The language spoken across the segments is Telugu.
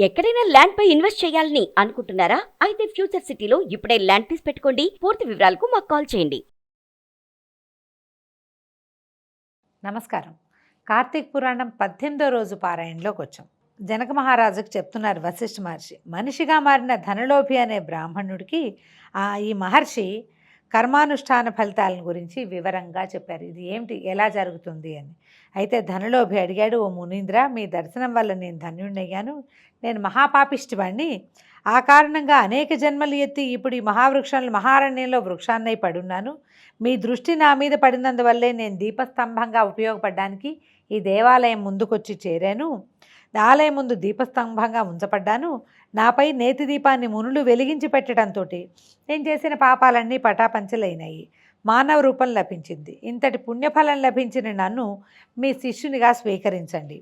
ఎక్కడైనా ల్యాండ్ పై ఇన్వెస్ట్ చేయాలని అనుకుంటున్నారా? అయితే ఫ్యూచర్ సిటీలో ఇప్పుడే ల్యాండ్ తీసి పెట్టుకోండి. పూర్తి వివరాలకు మాకు కాల్ చేయండి. నమస్కారం. కార్తీక పురాణం 18వ రోజు పారాయణలోకి వచ్చాం. జనక మహారాజుకు చెప్తున్నారు వశిష్ఠ మహర్షి. మనిషిగా మారిన ధనలోభి అనే బ్రాహ్మణుడికి ఈ మహర్షి కర్మానుష్ఠాన ఫలితాలను గురించి వివరంగా చెప్పారు. ఇది ఏమిటి, ఎలా జరుగుతుంది అని. అయితే ధనలోభి అడిగాడు, ఓ మునీంద్ర, మీ దర్శనం వల్ల నేను ధన్యుణ్ణయ్యాను. నేను మహాపాపిష్టివాణ్ణి. ఆ కారణంగా అనేక జన్మలు ఎత్తి ఇప్పుడు ఈ మహావృక్షంలో మహారణ్యంలో వృక్షాన్నై పడున్నాను. మీ దృష్టి నా మీద పడినందువల్లే నేను దీపస్తంభంగా ఉపయోగపడడానికి ఈ దేవాలయం ముందుకొచ్చి చేరాను. ఆలయం ముందు దీపస్తంభంగా ఉంచబడ్డాను. నాపై నేతి దీపాన్ని మునులు వెలిగించి పెట్టడంతో నేను చేసిన పాపాలన్నీ పటాపంచలైనాయి. మానవ రూపం లభించింది. ఇంతటి పుణ్యఫలం లభించిన నన్ను మీ శిష్యునిగా స్వీకరించండి,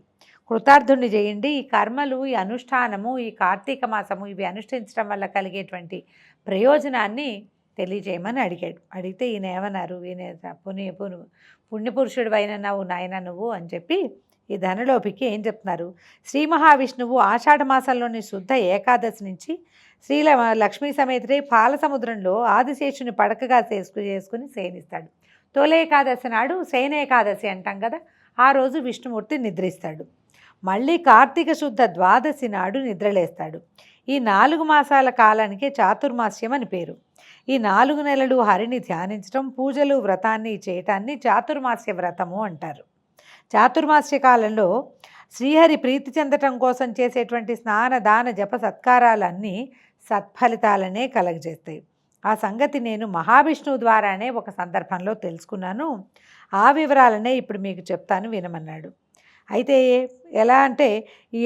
కృతార్థుని చేయండి. ఈ కర్మలు, ఈ అనుష్ఠానము, ఈ కార్తీక మాసము, ఇవి అనుష్ఠించడం వల్ల కలిగేటువంటి ప్రయోజనాన్ని తెలియజేయమని అడిగాడు. అడిగితే ఈయన ఏమన్నారు, ఈయన పుణ్యపురుషుడు అయిన నాయన నువ్వు అని చెప్పి ఈ ధనలోపికి ఏం చెప్తున్నారు. శ్రీ మహావిష్ణువు ఆషాఢ మాసంలోని శుద్ధ ఏకాదశి నుంచి లక్ష్మీ సమేతుడై పాల సముద్రంలో ఆదిశేషుని పడకగా చేసుకుని శయనిస్తాడు. తొలి ఏకాదశి నాడు శయన ఏకాదశి అంటాం కదా, ఆ రోజు విష్ణుమూర్తి నిద్రిస్తాడు. మళ్ళీ కార్తీక శుద్ధ ద్వాదశి నాడు నిద్రలేస్తాడు. ఈ 4 మాసాల కాలానికి చాతుర్మాస్యం అని పేరు. ఈ 4 నెలలు హరిని ధ్యానించడం, పూజలు, వ్రతాన్ని చేయటాన్ని చాతుర్మాస్య వ్రతము అంటారు. చాతుర్మాస్య కాలంలో శ్రీహరి ప్రీతి చెందటం కోసం చేసేటువంటి స్నాన, దాన, జప, సత్కారాలన్నీ సత్ఫలితాలనే కలగజేస్తాయి. ఆ సంగతి నేను మహావిష్ణువు ద్వారానే ఒక సందర్భంలో తెలుసుకున్నాను. ఆ వివరాలనే ఇప్పుడు మీకు చెప్తాను, వినమన్నాడు. అయితే ఎలా అంటే,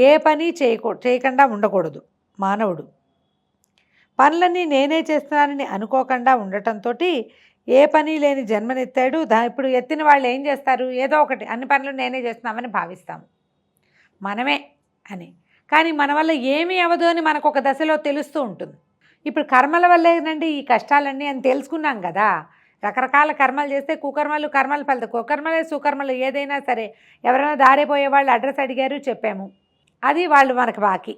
ఏ పని చేయకుండా ఉండకూడదు మానవుడు. పనులన్నీ నేనే చేస్తున్నానని అనుకోకుండా ఉండటంతో ఏ పని లేని జన్మనెత్తాడు. ఇప్పుడు ఎత్తిన వాళ్ళు ఏం చేస్తారు, ఏదో ఒకటి అన్ని పనులు నేనే చేస్తున్నామని భావిస్తాము మనమే అని. కానీ మన వల్ల ఏమీ అవ్వదు అని మనకు ఒక దశలో తెలుస్తూ ఉంటుంది. ఇప్పుడు కర్మల వల్లేనండి ఈ కష్టాలన్నీ అని తెలుసుకున్నాం కదా. రకరకాల కర్మలు చేస్తే కర్మలు ఫలితాయి. కుకర్మలే సుకర్మలు ఏదైనా సరే. ఎవరైనా దారిపోయే వాళ్ళు అడ్రస్ అడిగారు, చెప్పాము, అది వాళ్ళు మనకు బాకీ.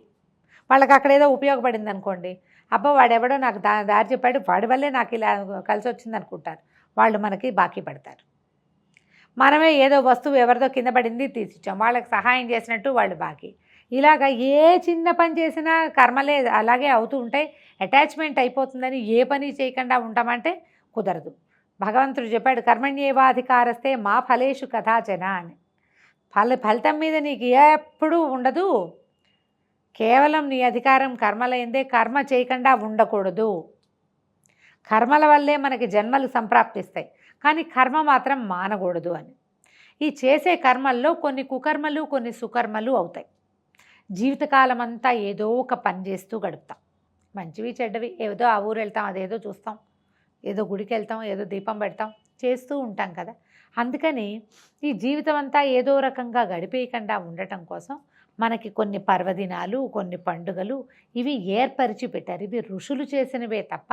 వాళ్ళకి అక్కడ ఏదో ఉపయోగపడింది అనుకోండి, అబ్బా వాడెవడో నాకు దారి చెప్పాడు, వాడి వల్లే నాకు ఇలా కలిసి వచ్చింది అనుకుంటారు. వాళ్ళు మనకి బాకీ పడతారు. మనమే ఏదో వస్తువు ఎవరిదో కింద పడింది తీసిచ్చాం, వాళ్ళకి సహాయం చేసినట్టు వాళ్ళు బాకీ. ఇలాగ ఏ చిన్న పని చేసినా కర్మలే అలాగే అవుతూ ఉంటాయి. అటాచ్మెంట్ అయిపోతుందని ఏ పని చేయకుండా ఉంటామంటే కుదరదు. భగవంతుడు చెప్పాడు, కర్మణ్యేవాధికారస్తే మా ఫలేషు కథాచన అని. ఫలితం మీద నీకు ఎప్పుడూ ఉండదు. కేవలం నీ అధికారం కర్మలైందే. కర్మ చేయకుండా ఉండకూడదు. కర్మల వల్లే మనకి జన్మలు సంప్రాప్తిస్తాయి, కానీ కర్మ మాత్రం మానకూడదు అని. ఈ చేసే కర్మల్లో కొన్ని కుకర్మలు, కొన్ని సుకర్మలు అవుతాయి. జీవితకాలం అంతా ఏదో ఒక పని చేస్తూ గడుపుతాం. మంచివి చెడ్డవి, ఏదో ఆ ఊరు వెళ్తాం, అదేదో చూస్తాం, ఏదో గుడికి వెళ్తాం, ఏదో దీపం పెడతాం, చేస్తూ ఉంటాం కదా. అందుకని ఈ జీవితం అంతా ఏదో రకంగా గడిపేయకుండా ఉండటం కోసం మనకి కొన్ని పర్వదినాలు, కొన్ని పండుగలు ఇవి ఏర్పరిచి పెట్టారు. ఇవి ఋషులు చేసినవే తప్ప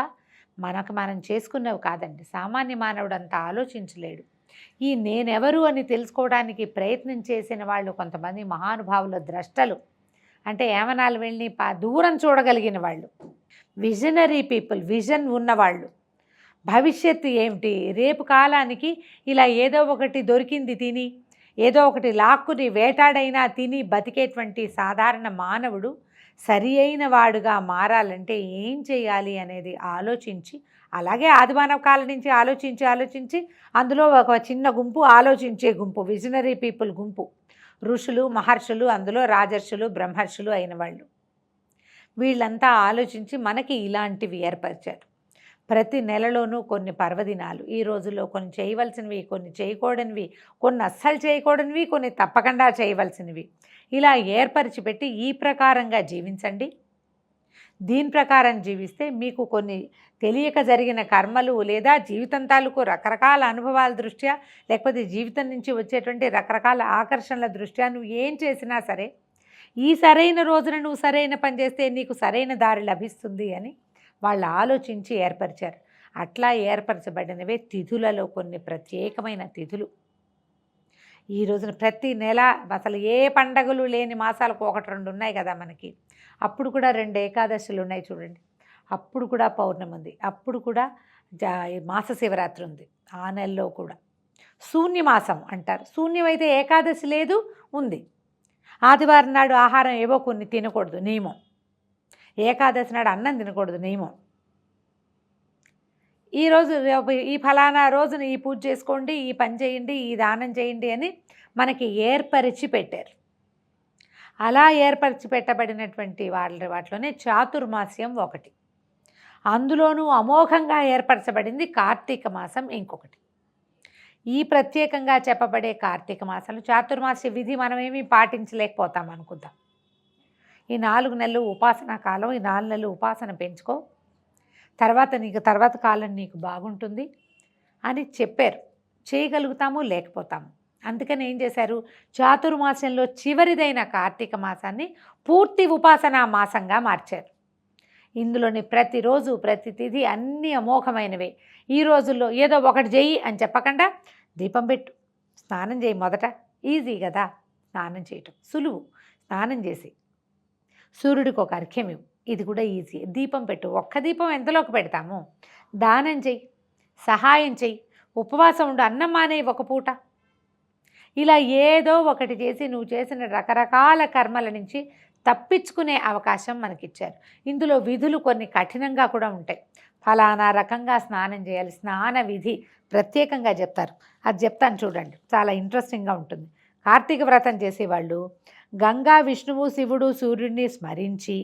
మనం చేసుకున్నవి కాదండి. సామాన్య మానవుడు అంతా ఆలోచించలేడు. ఈ నేనెవరు అని తెలుసుకోవడానికి ప్రయత్నం చేసిన వాళ్ళు కొంతమంది మహానుభావుల ద్రష్టలు, అంటే ఏమనాలు వెళ్ళి దూరం చూడగలిగిన వాళ్ళు, విజనరీ పీపుల్, విజన్ ఉన్నవాళ్ళు. భవిష్యత్తు ఏమిటి, రేపు కాలానికి ఇలా ఏదో ఒకటి దొరికింది తిని, ఏదో ఒకటి లాక్కుని వేటాడైనా తిని బతికేటువంటి సాధారణ మానవుడు సరి అయిన వాడుగా మారాలంటే ఏం చేయాలి అనేది ఆలోచించి, అలాగే ఆదిమానవ కాలం నుంచి ఆలోచించి అందులో ఒక చిన్న గుంపు ఆలోచించే గుంపు, విజనరీ పీపుల్ గుంపు, ఋషులు, మహర్షులు, అందులో రాజర్షులు, బ్రహ్మర్షులు అయిన వాళ్ళు. వీళ్ళంతా ఆలోచించి మనకి ఇలాంటివి ఏర్పరిచారు. ప్రతి నెలలోనూ కొన్ని పర్వదినాలు, ఈ రోజుల్లో కొన్ని చేయవలసినవి, కొన్ని చేయకూడనివి, కొన్ని అస్సలు చేయకూడనివి, కొన్ని తప్పకుండా చేయవలసినవి, ఇలా ఏర్పరిచి పెట్టి ఈ ప్రకారంగా జీవించండి. దీని ప్రకారం జీవిస్తే మీకు కొన్ని తెలియక జరిగిన కర్మలు లేదా జీవితం తాలూకు రకరకాల అనుభవాల దృష్ట్యా, లేకపోతే జీవితం నుంచి వచ్చేటువంటి రకరకాల ఆకర్షణల దృష్ట్యా నువ్వు ఏం చేసినా సరే, ఈ సరైన రోజున నువ్వు సరైన పని చేస్తే నీకు సరైన దారి లభిస్తుంది అని వాళ్ళు ఆలోచించి ఏర్పరిచారు. అట్లా ఏర్పరచబడినవే తిథులలో కొన్ని ప్రత్యేకమైన తిథులు. ఈ రోజున ప్రతి నెల అసలు ఏ పండగలు లేని మాసాలకు 1-2 ఉన్నాయి కదా మనకి. అప్పుడు కూడా 2 ఏకాదశులు ఉన్నాయి చూడండి, అప్పుడు కూడా పౌర్ణమి ఉంది, అప్పుడు కూడా మాస శివరాత్రి ఉంది. ఆ నెలలో కూడా శూన్యమాసం అంటారు. శూన్యమైతే ఏకాదశి లేదు, ఉంది. ఆదివారం నాడు ఆహారం ఏవో కొన్ని తినకూడదు నియమం, ఏకాదశి నాడు అన్నం తినకూడదు నియమం. ఈరోజు ఈ ఫలానా రోజున ఈ పూజ చేసుకోండి, ఈ పని చేయండి, ఈ దానం చేయండి అని మనకి ఏర్పరిచి పెట్టారు. అలా ఏర్పరిచి పెట్టబడినటువంటి వాటిలోనే చాతుర్మాస్యం ఒకటి. అందులోనూ అమోఘంగా ఏర్పరచబడింది కార్తీక మాసం ఇంకొకటి. ఈ ప్రత్యేకంగా చెప్పబడే కార్తీక మాసంలో చాతుర్మాస్య విధి మనమేమీ పాటించలేకపోతాం అనుకుందాం. ఈ 4 నెలలు ఉపాసనా కాలం, ఈ 4 నెలలు ఉపాసన పెంచుకో, తర్వాత కాలం నీకు బాగుంటుంది అని చెప్పారు. చేయగలుగుతాము, లేకపోతాము. అందుకని ఏం చేశారు, చాతుర్మాసంలో చివరిదైన కార్తీక మాసాన్ని పూర్తి ఉపాసనా మాసంగా మార్చారు. ఇందులోని ప్రతిరోజు ప్రతి తిథి అన్నీ అమోఘమైనవే. ఈ రోజుల్లో ఏదో ఒకటి చెయ్యి అని చెప్పకుండా దీపం పెట్టు, స్నానం చేయి. మొదట ఈజీ కదా స్నానం చేయటం, సులువు. స్నానం చేసి సూర్యుడికి ఒక అర్ఘ్యం ఇవ్వు, ఇది కూడా ఈజీ. దీపం పెట్టు, ఒక్క దీపం ఎంతలోకి పెడతాము. దానం చెయ్యి, సహాయం చెయ్యి, ఉపవాసం ఉండు, అన్నం మానే ఒక పూట. ఇలా ఏదో ఒకటి చేసి నువ్వు చేసిన రకరకాల కర్మల నుంచి తప్పించుకునే అవకాశం మనకిచ్చారు. ఇందులో విధులు కొన్ని కఠినంగా కూడా ఉంటాయి. ఫలానా రకంగా స్నానం చేయాలి, స్నాన విధి ప్రత్యేకంగా చెప్తారు. అది చెప్తాను చూడండి, చాలా ఇంట్రెస్టింగ్గా ఉంటుంది. కార్తీక వ్రతం చేసేవాళ్ళు గంగా, విష్ణువు, శివుడు, సూర్యుడిని స్మరించి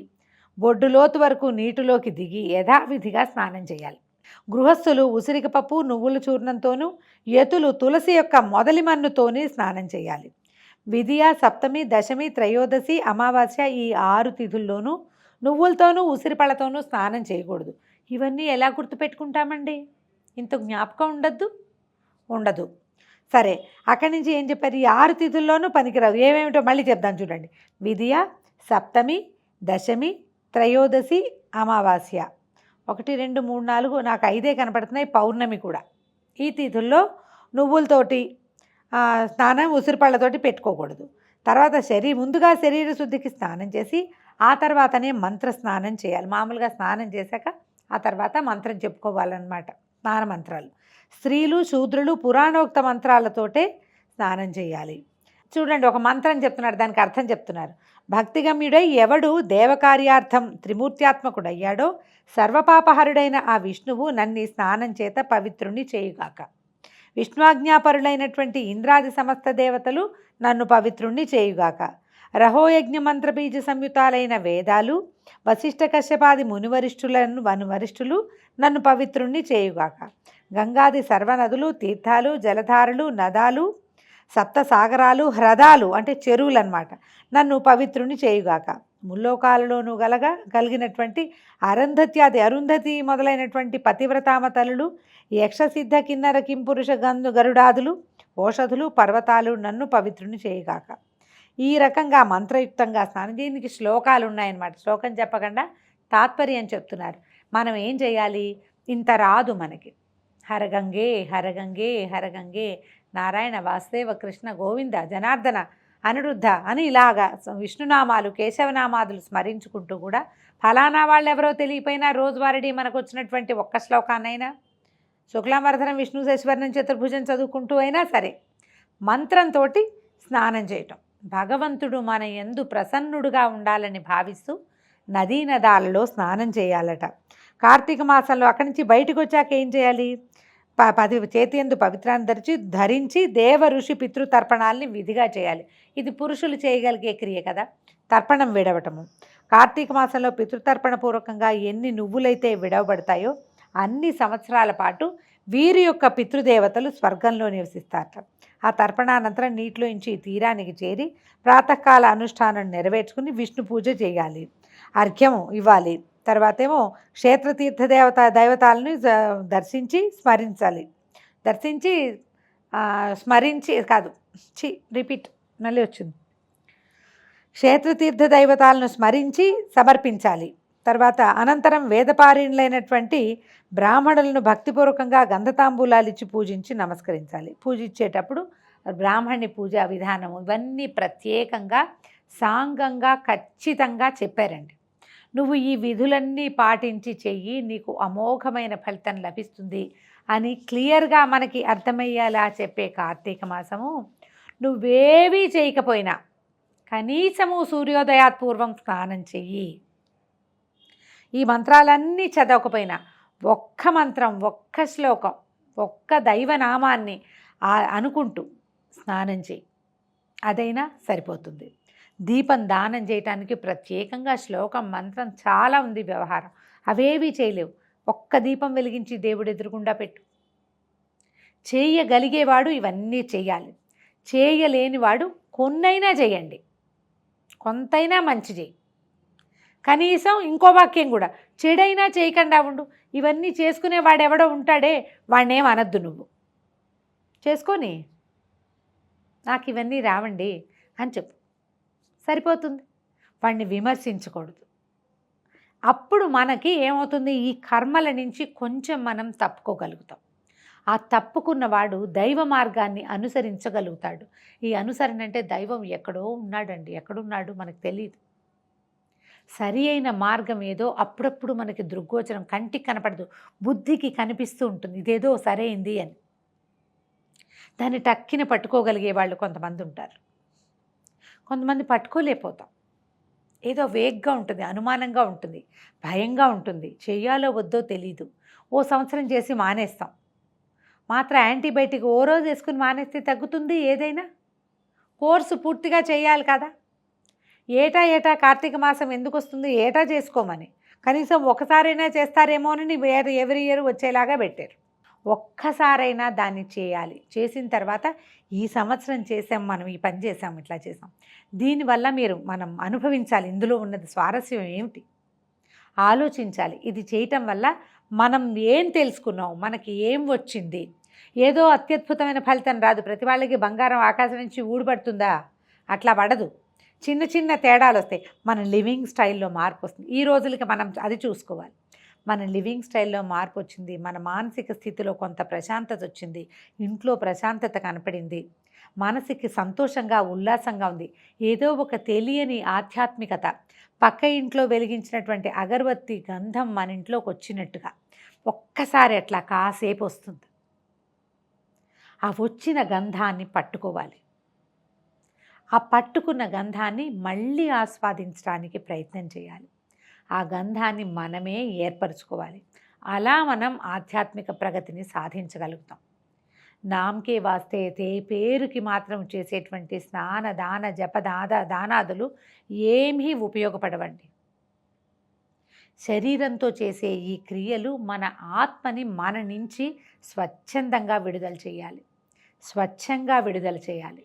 బొడ్డులోతు వరకు నీటిలోకి దిగి యథావిధిగా స్నానం చేయాలి. గృహస్థులు ఉసిరిక పప్పు, నువ్వుల చూర్ణంతోనూ, యతులు తులసి యొక్క మొదలి మన్నుతోనే స్నానం చేయాలి. విధియ, సప్తమి, దశమి, త్రయోదశి, అమావాస్య ఈ 6 తిథుల్లోనూ నువ్వులతోనూ ఉసిరిపళ్ళతోనూ స్నానం చేయకూడదు. ఇవన్నీ ఎలా గుర్తుపెట్టుకుంటామండి? ఇంత జ్ఞాపకం ఉండదు. సరే, అక్కడి నుంచి ఏం చెప్పారు? ఈ 6 తిథుల్లోనూ పనికిరావు. ఏమేమిటో మళ్ళీ చెప్దాం చూడండి. విధియ, సప్తమి, దశమి, త్రయోదశి, అమావాస్య. 1, 2, 3, 4 నాకు 5 కనపడుతున్నాయి. పౌర్ణమి కూడా. ఈ తిథుల్లో నువ్వులతోటి స్నానం, ఉసిరిపళ్ళతోటి పెట్టుకోకూడదు. తర్వాత ముందుగా శరీర శుద్ధికి స్నానం చేసి ఆ తర్వాతనే మంత్ర స్నానం చేయాలి. మామూలుగా స్నానం చేశాక ఆ తర్వాత మంత్రం చెప్పుకోవాలన్నమాట, స్నాన మంత్రాలు. స్త్రీలు, శూద్రులు పురాణోక్త మంత్రాలతోటే స్నానం చేయాలి. చూడండి, ఒక మంత్రం చెప్తున్నారు, దానికి అర్థం చెప్తున్నారు. భక్తిగమ్యుడై ఎవడు దేవకార్యార్థం త్రిమూర్త్యాత్మకుడయ్యాడో సర్వపాపహరుడైన ఆ విష్ణువు నన్ను స్నానం చేత పవిత్రుణ్ణి చేయుగాక. విష్ణువాజ్ఞాపరులైనటువంటి ఇంద్రాది సమస్త దేవతలు నన్ను పవిత్రుణ్ణి చేయుగాక. రహోయజ్ఞ మంత్రబీజ సంయుతాలైన వేదాలు, వశిష్ఠ కశ్యపాది వరిష్ఠులు నన్ను పవిత్రుణ్ణి చేయుగాక. గంగాది సర్వనదులు, తీర్థాలు, జలధారలు, నదాలు, సప్త సాగరాలు, హ్రదాలు అంటే చెరువులు అన్నమాట, నన్ను పవిత్రుని చేయుగాక. ముల్లోకాలలోనూ కలిగినటువంటి అరుంధతి మొదలైనటువంటి పతివ్రతామ తల్లులు, యక్షసిద్ధ కిన్నర కింపురుష గరుడాదులు, ఓషధులు, పర్వతాలు నన్ను పవిత్రుని చేయుగాక. ఈ రకంగా మంత్రయుక్తంగా స్నానం. దీనికి శ్లోకాలు ఉన్నాయన్నమాట. శ్లోకం చెప్పకుండా తాత్పర్యం చెప్తున్నారు. మనం ఏం చేయాలి? ఇంత రాదు మనకి. హరగంగే హరగంగే హరగంగే, నారాయణ, వాసుదేవ, కృష్ణ, గోవింద, జనార్దన, అనిరుద్ధ అని ఇలాగా విష్ణునామాలు, కేశవనామాదులు స్మరించుకుంటూ కూడా ఫలానా వాళ్ళు ఎవరో తెలియపోయినా రోజువారీ మనకు వచ్చినటువంటి ఒక్క శ్లోకాన్నైనా, శుక్లాంబరధరం విష్ణు శశివర్ణం చతుర్భుజం చదువుకుంటూ అయినా సరే మంత్రంతో స్నానం చేయటం. భగవంతుడు మన యందు ప్రసన్నుడుగా ఉండాలని భావిస్తూ నదీ నదాలలో స్నానం చేయాలట. కార్తీక మాసంలో అక్కడి నుంచి బయటకు వచ్చాక ఏం చేయాలి? చేతి యందు పవిత్రాన్ని ధరించి దేవ ఋషి పితృతర్పణాలని విధిగా చేయాలి. ఇది పురుషులు చేయగలిగే క్రియ కదా, తర్పణం విడవటము. కార్తీక మాసంలో పితృతర్పణ పూర్వకంగా ఎన్ని నువ్వులైతే విడవబడతాయో అన్ని సంవత్సరాల పాటు వీరి యొక్క పితృదేవతలు స్వర్గంలో నివసిస్తారట. ఆ తర్పణానంతరం నీటిలోంచి తీరానికి చేరి ప్రాతకాల అనుష్ఠానం నెరవేర్చుకుని విష్ణు పూజ చేయాలి, అర్ఘ్యము ఇవ్వాలి. తర్వాత ఏమో క్షేత్రతీర్థ దైవతాలను దర్శించి మళ్ళీ వచ్చింది. క్షేత్రతీర్థ దైవతాలను స్మరించి సమర్పించాలి. తర్వాత అనంతరం వేదపారీణులైనటువంటి బ్రాహ్మణులను భక్తిపూర్వకంగా గంధతాంబూలాలు ఇచ్చి పూజించి నమస్కరించాలి. పూజించేటప్పుడు బ్రాహ్మణి పూజా విధానము ఇవన్నీ ప్రత్యేకంగా సాంగంగా ఖచ్చితంగా చెప్పారండి. నువ్వు ఈ విధులన్నీ పాటించి చెయ్యి, నీకు అమోఘమైన ఫలితం లభిస్తుంది అని క్లియర్గా మనకి అర్థమయ్యేలా చెప్పే కార్తీక మాసము నువ్వేవీ చేయకపోయినా కనీసము సూర్యోదయాత్పూర్వం స్నానం చెయ్యి. ఈ మంత్రాలన్నీ చదవకపోయినా ఒక్క మంత్రం, ఒక్క శ్లోకం, ఒక్క దైవనామాన్ని అనుకుంటూ స్నానం చేయి, అదైనా సరిపోతుంది. దీపం దానం చేయటానికి ప్రత్యేకంగా శ్లోకం, మంత్రం చాలా ఉంది వ్యవహారం. అవేవీ చేయలేవు. ఒక్క దీపం వెలిగించి దేవుడు ఎదురుగుండా పెట్టు. చేయగలిగేవాడు ఇవన్నీ చేయాలి. చేయలేనివాడు కొన్నైనా చేయండి, కొంతైనా మంచి చేయి. కనీసం ఇంకో వాక్యం కూడా, చెడైనా చేయకుండా ఉండు. ఇవన్నీ చేసుకునేవాడు ఎవడో ఉంటాడే, వాడినేం అనద్దు. నువ్వు చేసుకొని నాకు ఇవన్నీ రావండి అని చెప్పు, సరిపోతుంది. వాడిని విమర్శించకూడదు. అప్పుడు మనకి ఏమవుతుంది, ఈ కర్మల నుంచి కొంచెం మనం తప్పుకోగలుగుతాం. ఆ తప్పుకున్నవాడు దైవ మార్గాన్ని అనుసరించగలుగుతాడు. ఈ అనుసరణ అంటే దైవం ఎక్కడో ఉన్నాడండి, ఎక్కడున్నాడు మనకు తెలియదు. సరి అయిన మార్గం ఏదో అప్పుడప్పుడు మనకి దృగ్గోచరం, కంటికి కనపడదు, బుద్ధికి కనిపిస్తూ ఉంటుంది, ఇదేదో సరైంది అని. దాన్ని టక్కిన పట్టుకోగలిగే వాళ్ళు కొంతమంది ఉంటారు, కొంతమంది పట్టుకోలేకపోతాం. ఏదో వేగ్గా ఉంటుంది, అనుమానంగా ఉంటుంది, భయంగా ఉంటుంది, చెయ్యాలో వద్దో తెలీదు. ఓ సంవత్సరం చేసి మానేస్తాం. మాత్రం యాంటీబయాటిక్ ఓ రోజు వేసుకుని మానేస్తే తగ్గుతుంది ఏదైనా? కోర్సు పూర్తిగా చేయాలి కదా. ఏటా కార్తీక మాసం ఎందుకు వస్తుంది, ఏటా చేసుకోమని. కనీసం ఒకసారైనా చేస్తారేమోనని ఎవ్రీ ఇయర్ వచ్చేలాగా పెట్టారు. ఒక్కసారైనా దాన్ని చేయాలి. చేసిన తర్వాత ఈ సంవత్సరం చేసాం, మనం ఈ పని చేసాం, ఇట్లా చేసాం, దీనివల్ల మనం అనుభవించాలి. ఇందులో ఉన్నది స్వారస్యం ఏమిటి ఆలోచించాలి. ఇది చేయటం వల్ల మనం ఏం తెలుసుకున్నాం, మనకి ఏం వచ్చింది. ఏదో అత్యద్భుతమైన ఫలితం రాదు. ప్రతి వాళ్ళకి బంగారం ఆకాశం నుంచి ఊడిపడుతుందా? అట్లా పడదు. చిన్న చిన్న తేడాలు వస్తాయి. మన లివింగ్ స్టైల్లో మార్పు వస్తుంది. ఈ రోజులకి మనం అది చూసుకోవాలి. మన లివింగ్ స్టైల్లో మార్పు వచ్చింది, మన మానసిక స్థితిలో కొంత ప్రశాంతత వచ్చింది, ఇంట్లో ప్రశాంతత కనపడింది, మనసుకి సంతోషంగా ఉల్లాసంగా ఉంది. ఏదో ఒక తెలియని ఆధ్యాత్మికత, పక్క ఇంట్లో వెలిగించినటువంటి అగరబత్తి గంధం మన ఇంట్లోకి వచ్చినట్టుగా ఒక్కసారి అట్లా కాసేపు వస్తుంది. ఆ వచ్చిన గంధాన్ని పట్టుకోవాలి. ఆ పట్టుకున్న గంధాన్ని మళ్ళీ ఆస్వాదించడానికి ప్రయత్నం చేయాలి. ఆ గంధాన్ని మనమే ఏర్పరచుకోవాలి. అలా మనం ఆధ్యాత్మిక ప్రగతిని సాధించగలుగుతాం. నామకే వాస్తే పేరుకి మాత్రం చేసేటువంటి స్నాన దాన జప దానాదులు ఏమీ ఉపయోగపడవండి. శరీరంతో చేసే ఈ క్రియలు మన ఆత్మని మన నుంచి స్వచ్ఛందంగా విడుదల చేయాలి, స్వచ్ఛంగా విడుదల చేయాలి.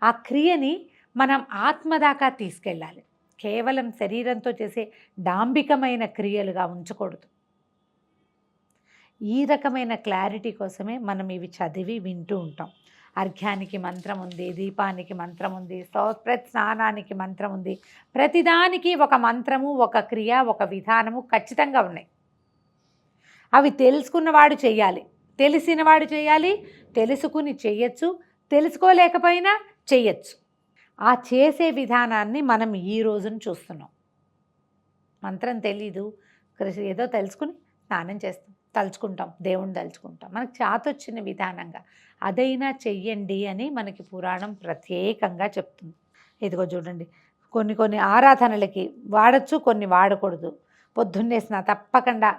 ఆ క్రియని మనం ఆత్మ దాకా తీసుకెళ్ళాలి. కేవలం శరీరంతో చేసే డాంబికమైన క్రియలుగా ఉంచకూడదు. ఈ రకమైన క్లారిటీ కోసమే మనం ఇవి చదివి వింటూ ఉంటాం. అర్ఘ్యానికి మంత్రం ఉంది, దీపానికి మంత్రం ఉంది, ప్రతి స్నానానికి మంత్రం ఉంది. ప్రతిదానికి ఒక మంత్రము, ఒక క్రియ, ఒక విధానము ఖచ్చితంగా ఉన్నాయి. అవి తెలుసుకున్నవాడు చెయ్యాలి, తెలిసినవాడు చేయాలి, తెలుసుకుని చెయ్యొచ్చు, తెలుసుకోలేకపోయినా చెయ్యొచ్చు. ఆ చేసే విధానాన్ని మనం ఈ రోజున చూస్తున్నాం. మంత్రం తెలీదు, ఏదో తెలుసుకుని స్నానం చేస్తాం, తలుచుకుంటాం, దేవుణ్ణి తలుచుకుంటాం, మనకు చాతొచ్చిన విధానంగా అదైనా చెయ్యండి అని మనకి పురాణం ప్రత్యేకంగా చెప్తుంది. ఇదిగో చూడండి, కొన్ని ఆరాధనలకి వాడచ్చు, కొన్ని వాడకూడదు. పొద్దున్నే తప్పకుండా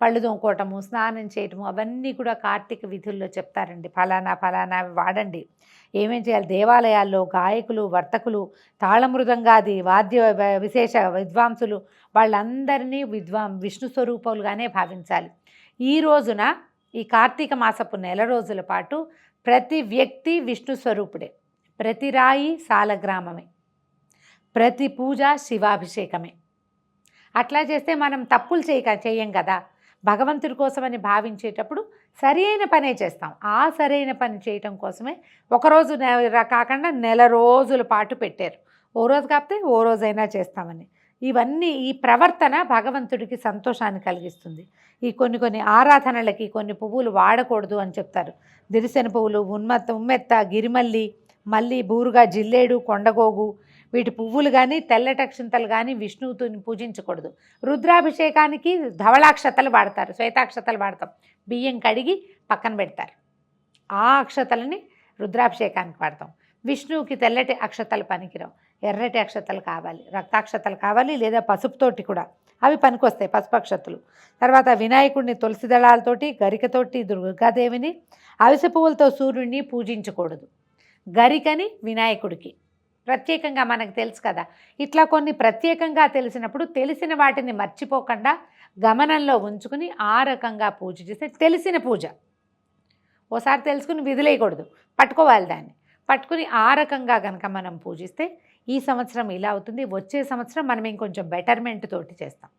పళ్ళు తోముకోవటము, స్నానం చేయటము, అవన్నీ కూడా కార్తీక విధుల్లో చెప్తారండి. ఫలానా వాడండి. ఏమేం చేయాలి? దేవాలయాల్లో గాయకులు, వర్తకులు, తాళమృదంగాది వాద్య విశేష విద్వాంసులు వాళ్ళందరినీ విష్ణు స్వరూపాలుగానే భావించాలి. ఈ రోజున ఈ కార్తీక మాసపు నెల రోజుల పాటు ప్రతి వ్యక్తి విష్ణు స్వరూపుడే, ప్రతి రాయి సాలగ్రామమే, ప్రతి పూజ శివాభిషేకమే. అట్లా చేస్తే మనం తప్పులు చేయం కదా. భగవంతుడి కోసమని భావించేటప్పుడు సరి అయిన పనే చేస్తాం. ఆ సరైన పని చేయటం కోసమే ఒకరోజు కాకుండా నెల రోజుల పాటు పెట్టారు. ఓ రోజు కాకపోతే ఓ రోజైనా చేస్తామని. ఇవన్నీ ఈ ప్రవర్తన భగవంతుడికి సంతోషాన్ని కలిగిస్తుంది. ఈ కొన్ని ఆరాధనలకి కొన్ని పువ్వులు వాడకూడదు అని చెప్తారు. దిరిసెన పువ్వులు, ఉమ్మెత్త, గిరిమల్లి, మల్లి, బూరుగా, జిల్లేడు, కొండగోగు, వీటి పువ్వులు కానీ తెల్లటి అక్షంతలు కానీ విష్ణువుతో పూజించకూడదు. రుద్రాభిషేకానికి ధవళాక్షతలు వాడతారు, శ్వేతాక్షతలు వాడతాం. బియ్యం కడిగి పక్కన పెడతారు, ఆ అక్షతలని రుద్రాభిషేకానికి వాడతాం. విష్ణువుకి తెల్లటి అక్షతలు పనికిరావు, ఎర్రటి అక్షతలు కావాలి, రక్తాక్షతలు కావాలి, లేదా పసుపుతోటి కూడా అవి పనికొస్తాయి, పసుపు అక్షతలు. తర్వాత వినాయకుడిని తులసి దళాలతోటి, గరికతోటి దుర్గాదేవిని, అవిసె పువ్వులతో సూర్యుడిని పూజించకూడదు. గరికని వినాయకుడికి ప్రత్యేకంగా మనకు తెలుసు కదా. ఇట్లా కొన్ని ప్రత్యేకంగా తెలిసినప్పుడు తెలిసిన వాటిని మర్చిపోకుండా గమనంలో ఉంచుకుని ఆ రకంగా పూజ చేస్తే తెలిసిన పూజ. ఓసారి తెలుసుకుని విదిలేయకూడదు, పట్టుకోవాలి దాన్ని. పట్టుకుని ఆ రకంగా కనుక మనం పూజిస్తే ఈ సంవత్సరం ఇలా అవుతుంది, వచ్చే సంవత్సరం మనం ఇంకొంచెం బెటర్మెంట్ తోటి చేస్తాం,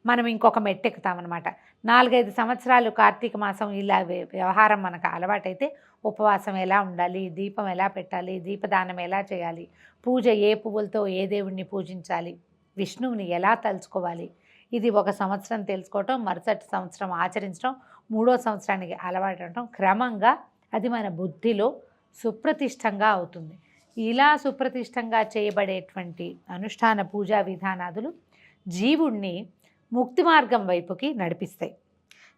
మనం ఇంకొక మెట్టెక్కుతామన్నమాట. 4-5 సంవత్సరాలు కార్తీక మాసం ఇలా వ్యవహారం మనకు అలవాటైతే ఉపవాసం ఎలా ఉండాలి, దీపం ఎలా పెట్టాలి, దీపదానం ఎలా చేయాలి, పూజ ఏ పువ్వులతో ఏ దేవుణ్ణి పూజించాలి, విష్ణువుని ఎలా తలుచుకోవాలి, ఇది ఒక సంవత్సరం తెలుసుకోవటం, మరుసటి సంవత్సరం ఆచరించడం, 3వ సంవత్సరానికి అలవాటడం, క్రమంగా అది మన బుద్ధిలో సుప్రతిష్టంగా అవుతుంది. ఇలా సుప్రతిష్టంగా చేయబడేటువంటి అనుష్ఠాన పూజా విధానాదులు జీవుణ్ణి ముక్తి మార్గం వైపుకి నడిపిస్తాయి.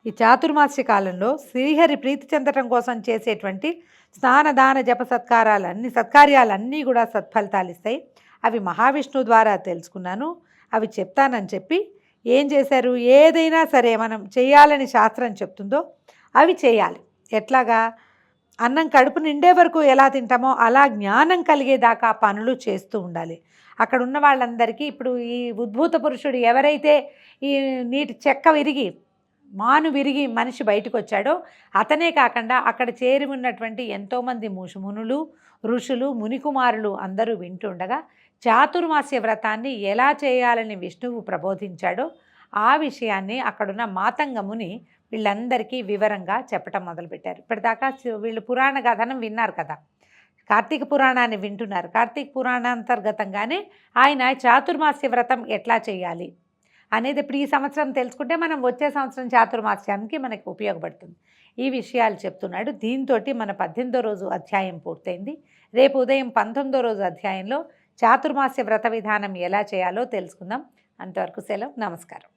ఈ చాతుర్మాస్య కాలంలో శ్రీహరి ప్రీతి చెందటం కోసం చేసేటువంటి స్నానదాన జప సత్కార్యాలన్నీ కూడా సత్ఫలితాలు ఇస్తాయి. అవి మహావిష్ణువు ద్వారా తెలుసుకున్నాను, అవి చెప్తానని చెప్పి ఏం చేశారు, ఏదైనా సరే మనం చేయాలని శాస్త్రం చెప్తుందో అవి చేయాలి. ఎట్లాగా, అన్నం కడుపు నిండే వరకు ఎలా తింటామో అలా జ్ఞానం కలిగేదాకా పనులు చేస్తూ ఉండాలి. అక్కడ ఉన్న వాళ్ళందరికీ ఇప్పుడు ఈ ఉద్భూత పురుషుడు ఎవరైతే ఈ నీటి చెక్క విరిగి మాను విరిగి మనిషి బయటకు వచ్చాడో అతనే కాకుండా అక్కడ చేరి ఉన్నటువంటి ఎంతోమంది మునులు, ఋషులు, మునికుమారులు అందరూ వింటుండగా చాతుర్మాస్య వ్రతాన్ని ఎలా చేయాలని విష్ణువు ప్రబోధించాడో ఆ విషయాన్ని అక్కడున్న మాతంగముని వీళ్ళందరికీ వివరంగా చెప్పటం మొదలుపెట్టారు. ఇప్పటిదాకా వీళ్ళు పురాణ కథనం విన్నారు కదా, కార్తీక పురాణాన్ని వింటున్నారు. కార్తీక పురాణాంతర్గతంగానే ఆయన చాతుర్మాస్య వ్రతం ఎట్లా చేయాలి అనేది ఇప్పుడు ఈ సంవత్సరం తెలుసుకుంటే మనం వచ్చే సంవత్సరం చాతుర్మాస్యానికి మనకి ఉపయోగపడుతుంది. ఈ విషయాలు చెప్తున్నాడు. దీంతో మన 18వ రోజు అధ్యాయం పూర్తయింది. రేపు ఉదయం 19వ రోజు అధ్యాయంలో చాతుర్మాస్య వ్రత విధానం ఎలా చేయాలో తెలుసుకుందాం. అంతవరకు సెలవు, నమస్కారం.